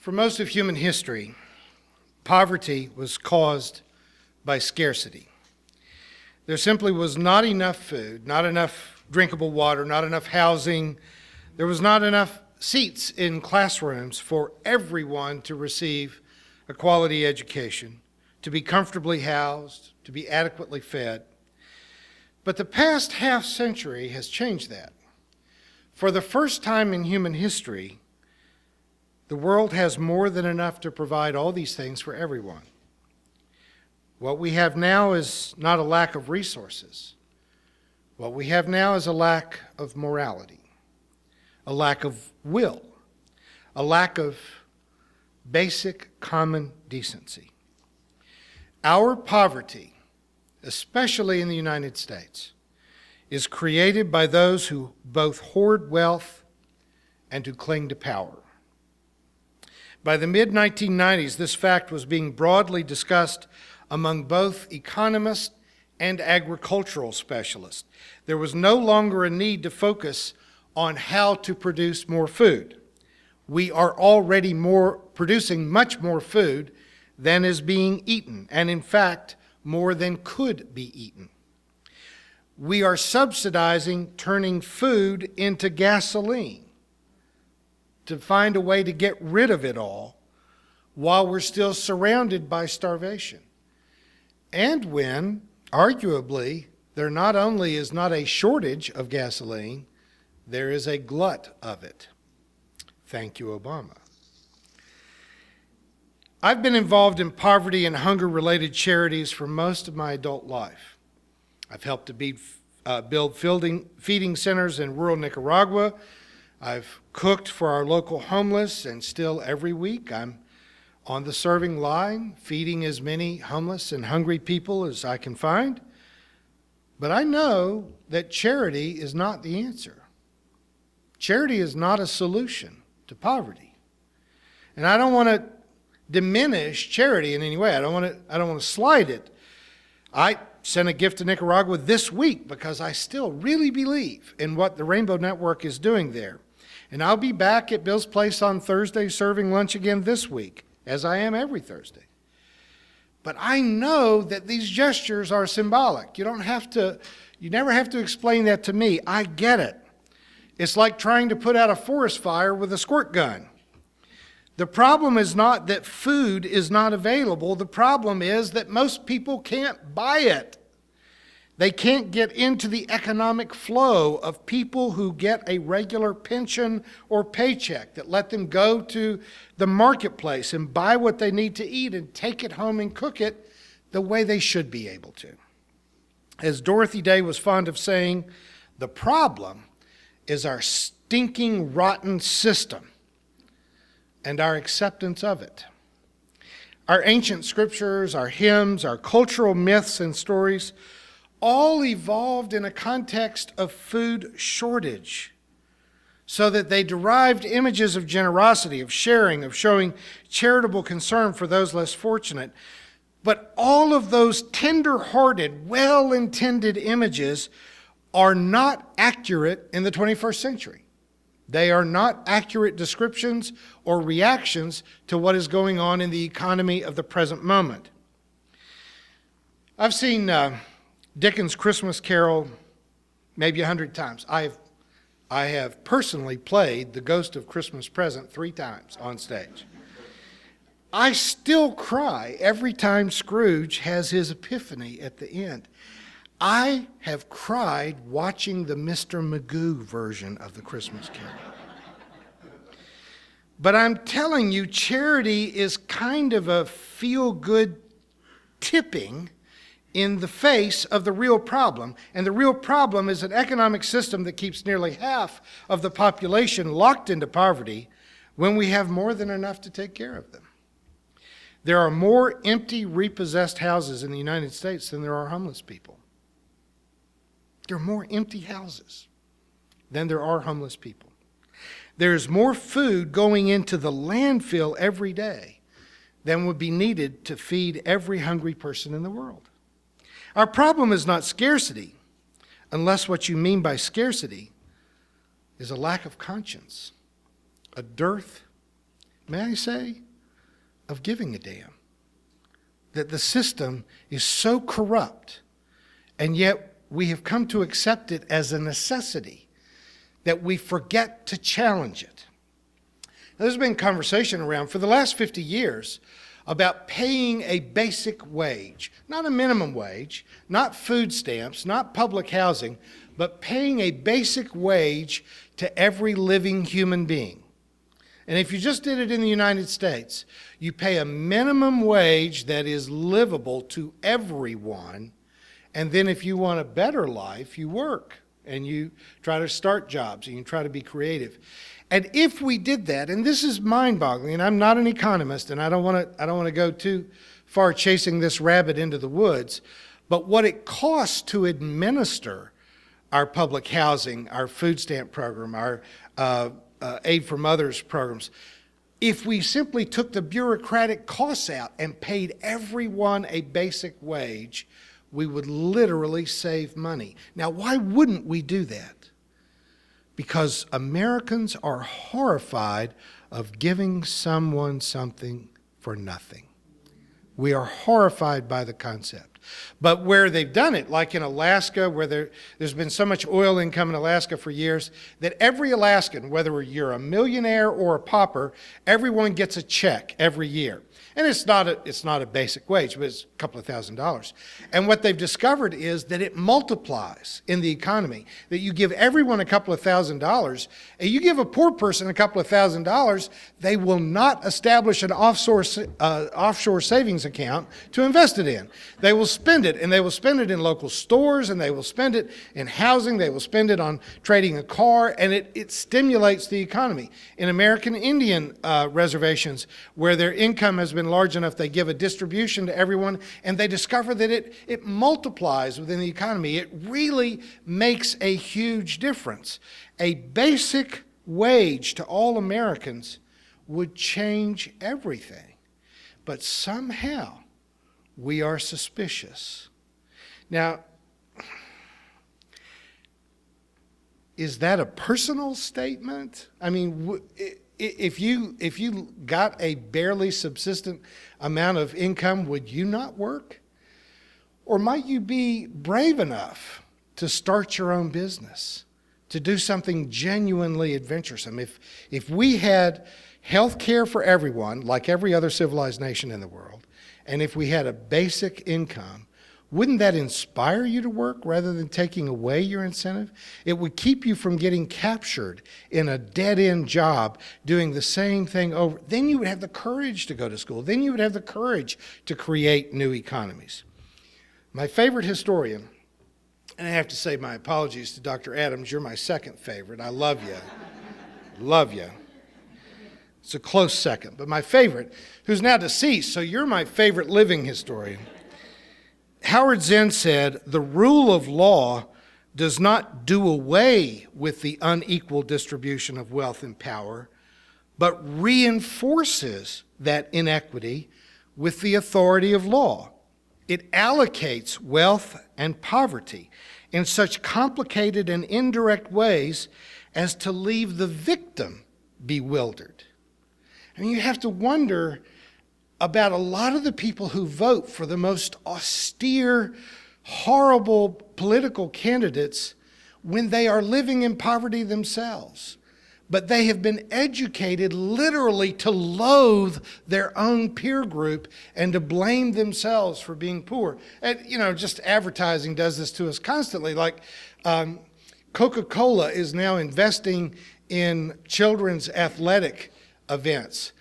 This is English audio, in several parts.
For most of human history, poverty was caused by scarcity. There simply was not enough food, not enough drinkable water, not enough housing. There was not enough seats in classrooms for everyone to receive a quality education, to be comfortably housed, to be adequately fed. But the past half century has changed that. For the first time in human history, the world has more than enough to provide all these things for everyone. What we have now is not a lack of resources. What we have now is a lack of morality, a lack of will, a lack of basic common decency. Our poverty, especially in the United States, is created by those who both hoard wealth and who cling to power. By the mid-1990s, this fact was being broadly discussed among both economists and agricultural specialists. There was no longer a need to focus on how to produce more food. We are already producing much more food than is being eaten, and in fact, more than could be eaten. We are subsidizing turning food into gasoline to find a way to get rid of it all while we're still surrounded by starvation. And when, arguably, there not only is not a shortage of gasoline, there is a glut of it. Thank you, Obama. I've been involved in poverty and hunger-related charities for most of my adult life. I've helped to build feeding centers in rural Nicaragua. I've cooked for our local homeless, and still every week I'm on the serving line, feeding as many homeless and hungry people as I can find. But I know that charity is not the answer. Charity is not a solution to poverty. And I don't want to diminish charity in any way. I don't want to slight it. I sent a gift to Nicaragua this week because I still really believe in what the Rainbow Network is doing there. And I'll be back at Bill's Place on Thursday serving lunch again this week, as I am every Thursday. But I know that these gestures are symbolic. You never have to explain that to me. I get it. It's like trying to put out a forest fire with a squirt gun. The problem is not that food is not available. The problem is that most people can't buy it. They can't get into the economic flow of people who get a regular pension or paycheck that let them go to the marketplace and buy what they need to eat and take it home and cook it the way they should be able to. As Dorothy Day was fond of saying, the problem is our stinking, rotten system and our acceptance of it. Our ancient scriptures, our hymns, our cultural myths and stories all evolved in a context of food shortage, so that they derived images of generosity, of sharing, of showing charitable concern for those less fortunate. But all of those tender-hearted, well-intended images are not accurate in the 21st century. They are not accurate descriptions or reactions to what is going on in the economy of the present moment. I've seen Dickens' Christmas Carol maybe 100 times. I have personally played the Ghost of Christmas Present 3 times on stage. I still cry every time Scrooge has his epiphany at the end. I have cried watching the Mr. Magoo version of the Christmas Carol. But I'm telling you, charity is kind of a feel-good tipping in the face of the real problem. And the real problem is an economic system that keeps nearly half of the population locked into poverty when we have more than enough to take care of them. There are more empty, repossessed houses in the United States than there are homeless people. There are more empty houses than there are homeless people. There's more food going into the landfill every day than would be needed to feed every hungry person in the world. Our problem is not scarcity, unless what you mean by scarcity is a lack of conscience, a dearth may I say, of giving a damn. That the system is so corrupt, and yet we have come to accept it as a necessity that we forget to challenge it. Now, there's been conversation around for the last 50 years about paying a basic wage, not a minimum wage, not food stamps, not public housing, but paying a basic wage to every living human being. And if you just did it in the United States, you pay a minimum wage that is livable to everyone, and then if you want a better life, you work and you try to start jobs and you try to be creative. And if we did that, and this is mind-boggling, and I'm not an economist, and I don't want to go too far chasing this rabbit into the woods, but what it costs to administer our public housing, our food stamp program, our Aid for Mothers programs, if we simply took the bureaucratic costs out and paid everyone a basic wage, we would literally save money. Now, why wouldn't we do that? Because Americans are horrified of giving someone something for nothing. We are horrified by the concept. But where they've done it, like in Alaska, where there's been so much oil income in Alaska for years, that every Alaskan, whether you're a millionaire or a pauper, everyone gets a check every year. And it's not a basic wage, but it's a couple of $1,000s. And what they've discovered is that it multiplies in the economy, that you give everyone a couple of $1,000s, and you give a poor person a couple of $1,000s, they will not establish an offshore savings account to invest it in. They will spend it, and they will spend it in local stores, and they will spend it in housing, they will spend it on trading a car, and it stimulates the economy. In American Indian reservations, where their income has been large enough, they give a distribution to everyone, and they discover that it multiplies within the economy. It really makes a huge difference. A basic wage to all Americans would change everything. But somehow, we are suspicious. Now, is that a personal statement? I mean, if you got a barely subsistent amount of income, would you not work? Or might you be brave enough to start your own business, to do something genuinely adventuresome? If we had health care for everyone, like every other civilized nation in the world, and if we had a basic income, wouldn't that inspire you to work rather than taking away your incentive? It would keep you from getting captured in a dead-end job doing the same thing over. Then you would have the courage to go to school. Then you would have the courage to create new economies. My favorite historian, and I have to say my apologies to Dr. Adams, you're my second favorite. I love you. Love you. It's a close second. But my favorite, who's now deceased, so you're my favorite living historian. Howard Zinn said, "The rule of law does not do away with the unequal distribution of wealth and power, but reinforces that inequity with the authority of law. It allocates wealth and poverty in such complicated and indirect ways as to leave the victim bewildered." I mean, you have to wonder about a lot of the people who vote for the most austere, horrible political candidates when they are living in poverty themselves. But they have been educated literally to loathe their own peer group and to blame themselves for being poor. And, just advertising does this to us constantly. Like Coca-Cola is now investing in children's athletic events,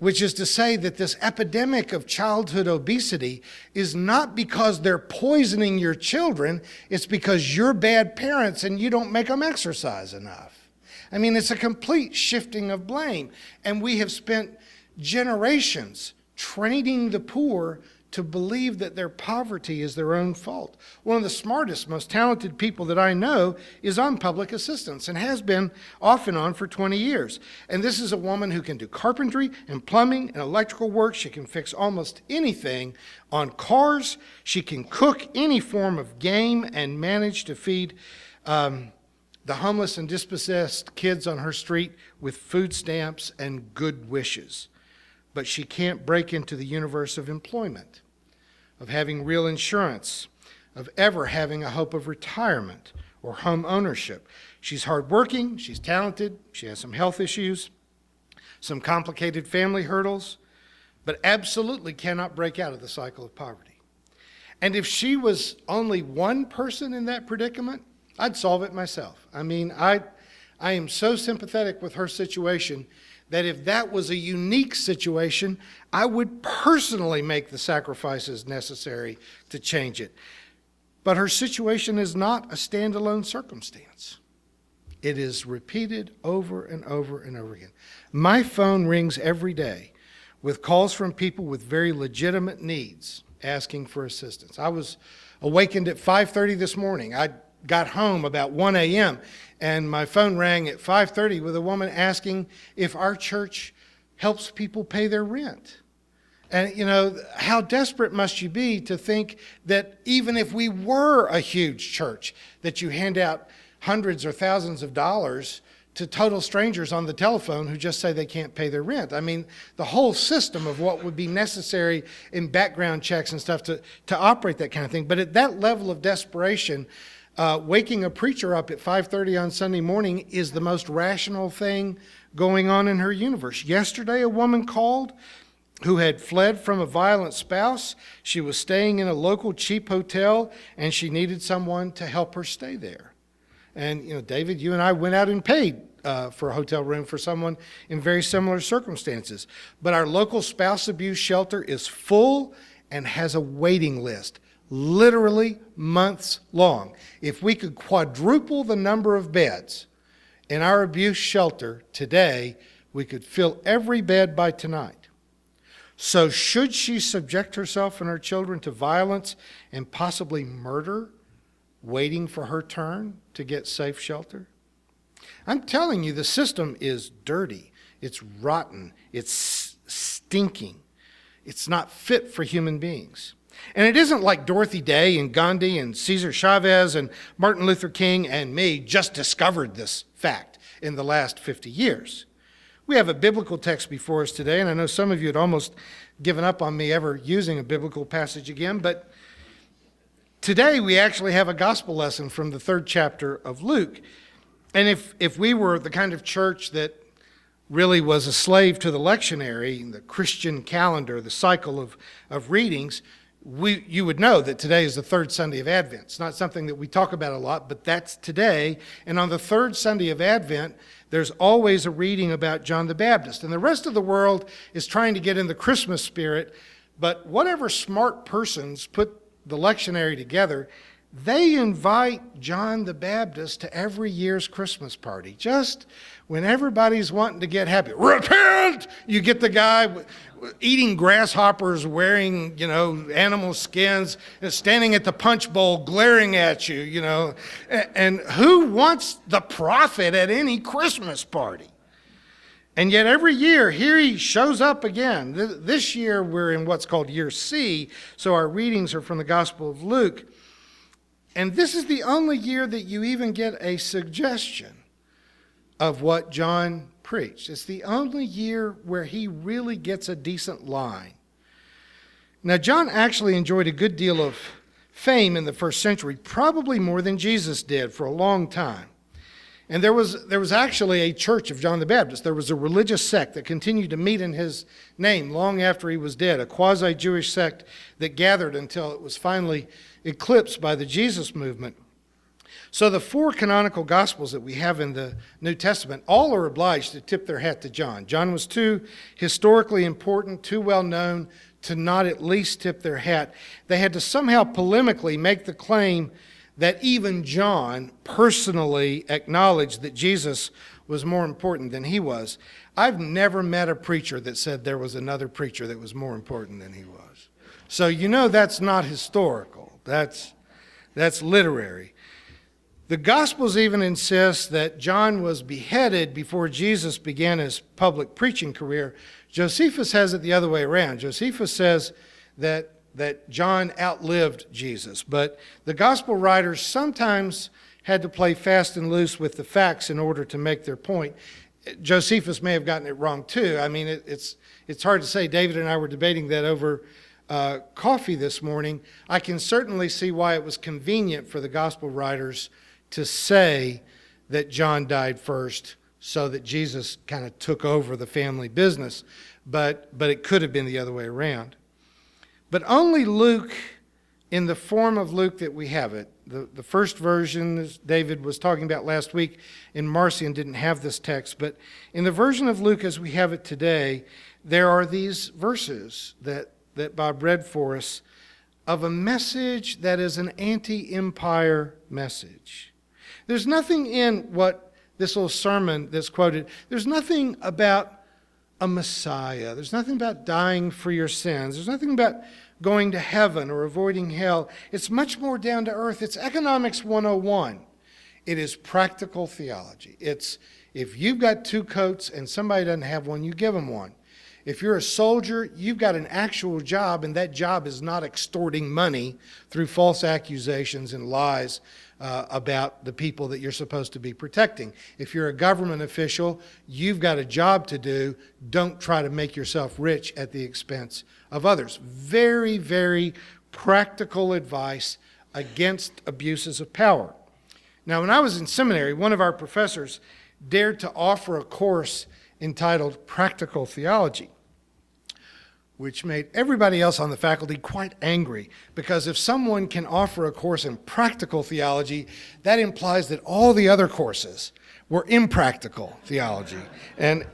which is to say that this epidemic of childhood obesity is not because they're poisoning your children, it's because you're bad parents and you don't make them exercise enough. I mean, it's a complete shifting of blame. And we have spent generations training the poor to believe that their poverty is their own fault. One of the smartest, most talented people that I know is on public assistance and has been off and on for 20 years. And this is a woman who can do carpentry and plumbing and electrical work. She can fix almost anything on cars. She can cook any form of game and manage to feed the homeless and dispossessed kids on her street with food stamps and good wishes. but she can't break into the universe of employment, of having real insurance, of ever having a hope of retirement or home ownership. She's hardworking, she's talented, she has some health issues, some complicated family hurdles, but absolutely cannot break out of the cycle of poverty. And if she was only one person in that predicament, I'd solve it myself. I mean, I am so sympathetic with her situation that if that was a unique situation, I would personally make the sacrifices necessary to change it. But her situation is not a standalone circumstance. It is repeated over and over and over again. My phone rings every day with calls from people with very legitimate needs asking for assistance. I was awakened at 5:30 this morning. I got home about 1 a.m. and my phone rang at 5:30 with a woman asking if our church helps people pay their rent. And, you know, how desperate must you be to think that even if we were a huge church, that you hand out hundreds or thousands of dollars to total strangers on the telephone who just say they can't pay their rent. I mean, the whole system of what would be necessary in background checks and stuff to operate that kind of thing. But at that level of desperation, waking a preacher up at 5:30 on Sunday morning is the most rational thing going on in her universe. Yesterday, a woman called who had fled from a violent spouse. She was staying in a local cheap hotel, and she needed someone to help her stay there. And, you know, David, you and I went out and paid for a hotel room for someone in very similar circumstances. But our local spouse abuse shelter is full and has a waiting list, literally months long. If we could quadruple the number of beds in our abuse shelter today, we could fill every bed by tonight. So should she subject herself and her children to violence and possibly murder, waiting for her turn to get safe shelter? I'm telling you, the system is dirty. It's rotten. It's stinking. It's not fit for human beings. And it isn't like Dorothy Day and Gandhi and Cesar Chavez and Martin Luther King and me just discovered this fact in the last 50 years. We have a biblical text before us today, and I know some of you had almost given up on me ever using a biblical passage again, but today we actually have a gospel lesson from the 3rd chapter of Luke. And if we were the kind of church that really was a slave to the lectionary, the Christian calendar, the cycle of readings, you would know that today is the 3rd Sunday of Advent. It's not something that we talk about a lot, but that's today. And on the 3rd Sunday of Advent, there's always a reading about John the Baptist. And the rest of the world is trying to get in the Christmas spirit, but whatever smart persons put the lectionary together, they invite John the Baptist to every year's Christmas party. Just when everybody's wanting to get happy, repent! You get the guy eating grasshoppers, wearing, animal skins, standing at the punch bowl, glaring at you, And who wants the prophet at any Christmas party? And yet every year, here he shows up again. This year, we're in what's called year C, so our readings are from the Gospel of Luke. And this is the only year that you even get a suggestion of what John preached. It's the only year where he really gets a decent line. Now, John actually enjoyed a good deal of fame in the first century, probably more than Jesus did for a long time. And there was actually a church of John the Baptist. There was a religious sect that continued to meet in his name long after he was dead, a quasi-Jewish sect that gathered until it was finally eclipsed by the Jesus movement. So the 4 canonical Gospels that we have in the New Testament, all are obliged to tip their hat to John. John was too historically important, too well known to not at least tip their hat. They had to somehow polemically make the claim that even John personally acknowledged that Jesus was more important than he was. I've never met a preacher that said there was another preacher that was more important than he was. So that's not historical. That's literary. The Gospels even insist that John was beheaded before Jesus began his public preaching career. Josephus has it the other way around. Josephus says that John outlived Jesus, but the gospel writers sometimes had to play fast and loose with the facts in order to make their point. Josephus may have gotten it wrong too. I mean, it's It's hard to say. David and I were debating that over coffee this morning. I can certainly see why it was convenient for the gospel writers to say that John died first so that Jesus kind of took over the family business. But it could have been the other way around. But only Luke, in the form of Luke that we have it, the first version, as David was talking about last week in Marcion, didn't have this text. But in the version of Luke as we have it today, there are these verses that Bob read for us of a message that is an anti-empire message. There's nothing in what this little sermon that's quoted, there's nothing about a Messiah. There's nothing about dying for your sins. There's nothing about going to heaven or avoiding hell. It's much more down to earth. It's economics 101. It is practical theology. It's if you've got two coats and somebody doesn't have one, you give them one. If you're a soldier, you've got an actual job, and that job is not extorting money through false accusations and lies about the people that you're supposed to be protecting. If you're a government official, you've got a job to do. Don't try to make yourself rich at the expense of others. Very, very practical advice against abuses of power. Now, when I was in seminary, one of our professors dared to offer a course entitled Practical Theology, which made everybody else on the faculty quite angry, because if someone can offer a course in practical theology, that implies that all the other courses were impractical theology. And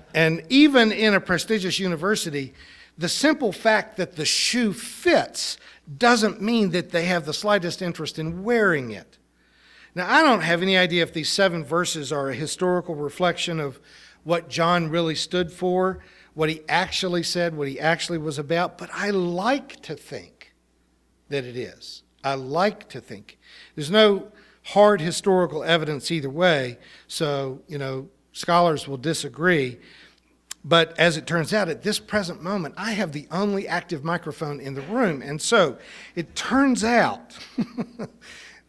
even in a prestigious university, the simple fact that the shoe fits doesn't mean that they have the slightest interest in wearing it. Now, I don't have any idea if these 7 verses are a historical reflection of what John really stood for, what he actually said, what he actually was about, but I like to think that it is. I like to think. There's no hard historical evidence either way, so, scholars will disagree. But as it turns out, at this present moment, I have the only active microphone in the room, and so it turns out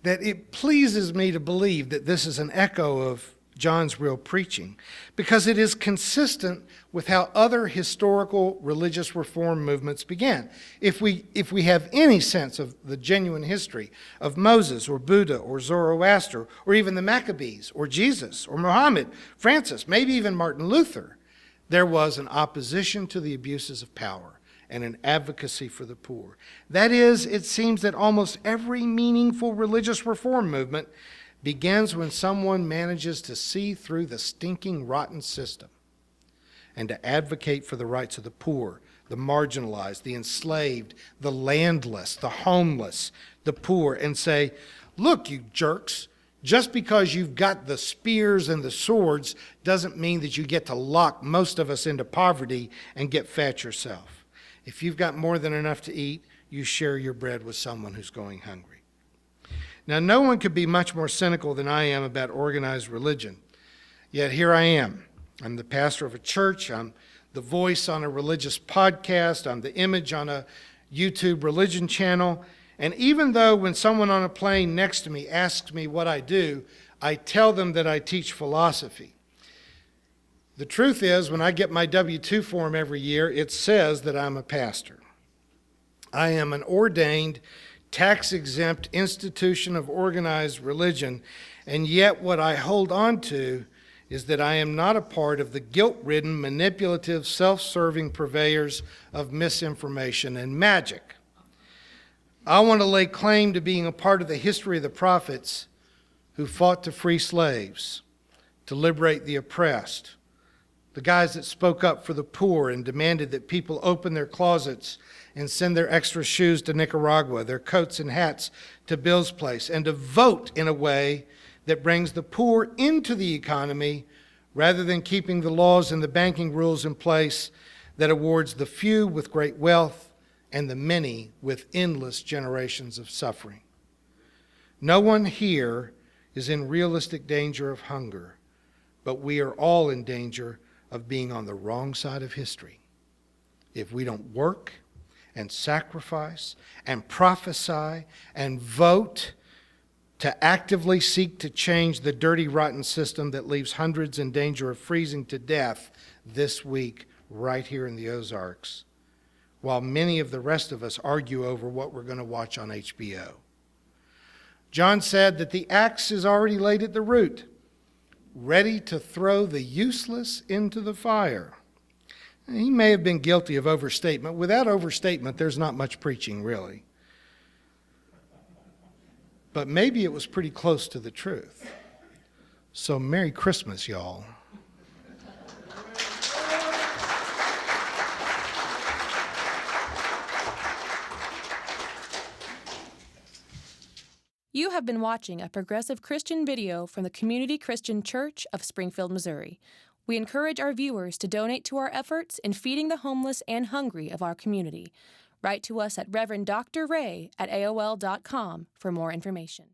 that it pleases me to believe that this is an echo of John's real preaching, because it is consistent with how other historical religious reform movements began. If we have any sense of the genuine history of Moses or Buddha or Zoroaster or even the Maccabees or Jesus or Muhammad, Francis, maybe even Martin Luther, there was an opposition to the abuses of power and an advocacy for the poor. That is, it seems that almost every meaningful religious reform movement begins when someone manages to see through the stinking, rotten system and to advocate for the rights of the poor, the marginalized, the enslaved, the landless, the homeless, the poor, and say, look, you jerks, just because you've got the spears and the swords doesn't mean that you get to lock most of us into poverty and get fat yourself. If you've got more than enough to eat, you share your bread with someone who's going hungry. Now, no one could be much more cynical than I am about organized religion. Yet here I am. I'm the pastor of a church. I'm the voice on a religious podcast. I'm the image on a YouTube religion channel. And even though when someone on a plane next to me asks me what I do, I tell them that I teach philosophy. The truth is, when I get my W-2 form every year, it says that I'm a pastor. I am an ordained, tax-exempt institution of organized religion, and yet what I hold on to is that I am not a part of the guilt-ridden, manipulative, self-serving purveyors of misinformation and magic. I want to lay claim to being a part of the history of the prophets who fought to free slaves, to liberate the oppressed, the guys that spoke up for the poor and demanded that people open their closets and send their extra shoes to Nicaragua, their coats and hats to Bill's place, and to vote in a way that brings the poor into the economy rather than keeping the laws and the banking rules in place that awards the few with great wealth and the many with endless generations of suffering. No one here is in realistic danger of hunger, but we are all in danger of being on the wrong side of history if we don't work and sacrifice and prophesy and vote to actively seek to change the dirty, rotten system that leaves hundreds in danger of freezing to death this week right here in the Ozarks, while many of the rest of us argue over what we're going to watch on HBO. John said that the axe is already laid at the root, ready to throw the useless into the fire. He may have been guilty of overstatement. Without overstatement, there's not much preaching, really. But maybe it was pretty close to the truth. So Merry Christmas, y'all. You have been watching a progressive Christian video from the Community Christian Church of Springfield, Missouri. We encourage our viewers to donate to our efforts in feeding the homeless and hungry of our community. Write to us at Rev. Dr. Ray at AOL.com for more information.